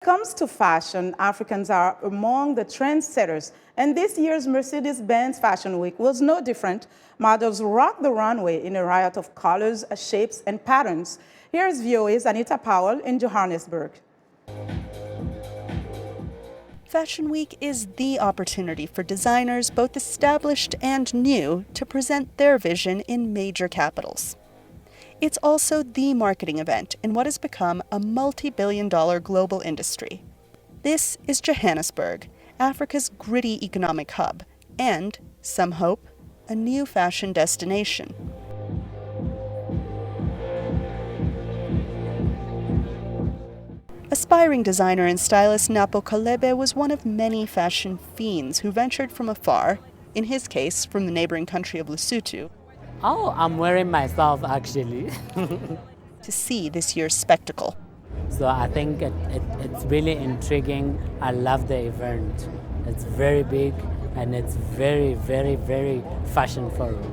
When it comes to fashion, Africans are among the trendsetters, and this year's Mercedes Benz Fashion Week was no different. Models rocked the runway in a riot of colors, shapes, and patterns. Here's VOA's Anita Powell in Johannesburg. Fashion Week is the opportunity for designers, both established and new, to present their vision in major capitals. It's also the marketing event in what has become a multi-billion-dollar global industry. This is Johannesburg, Africa's gritty economic hub, and, some hope, a new fashion destination. Aspiring designer and stylist Napo Kalebe was one of many fashion fiends who ventured from afar, in his case from the neighboring country of Lesotho. Oh, I'm wearing myself actually. To see this year's spectacle. So I think it's really intriguing. I love the event. It's very big and it's very, very, very fashion forward.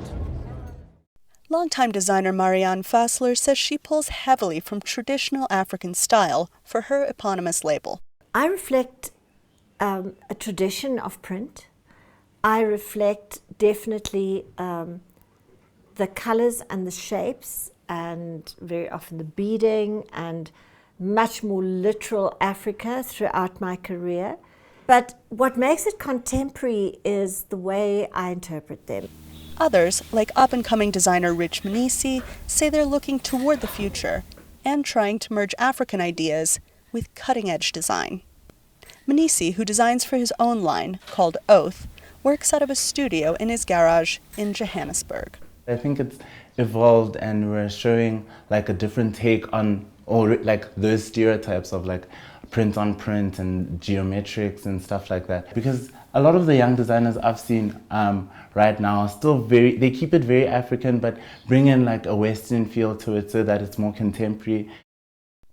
Longtime designer Marianne Fassler says she pulls heavily from traditional African style for her eponymous label. I reflect a tradition of print. I reflect definitely the colors and the shapes, and very often the beading, and much more literal Africa throughout my career. But what makes it contemporary is the way I interpret them. Others, like up-and-coming designer Rich Manisi, say they're looking toward the future and trying to merge African ideas with cutting-edge design. Manisi, who designs for his own line, called Oath, works out of a studio in his garage in Johannesburg. I think it's evolved and we're showing like a different take on like those stereotypes of like print on print and geometrics and stuff like that. Because a lot of the young designers I've seen right now are still they keep it very African but bring in like a Western feel to it so that it's more contemporary.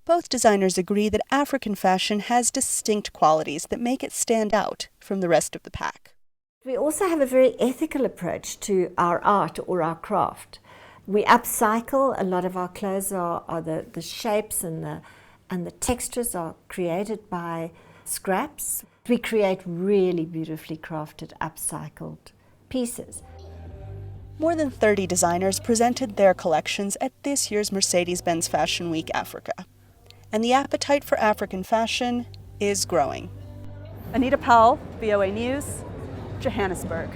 Both designers agree that African fashion has distinct qualities that make it stand out from the rest of the pack. We also have a very ethical approach to our art or our craft. We upcycle. A lot of our clothes are the shapes and the textures are created by scraps. We create really beautifully crafted, upcycled pieces. More than 30 designers presented their collections at this year's Mercedes Benz Fashion Week Africa. And the appetite for African fashion is growing. Anita Powell, VOA News, Johannesburg.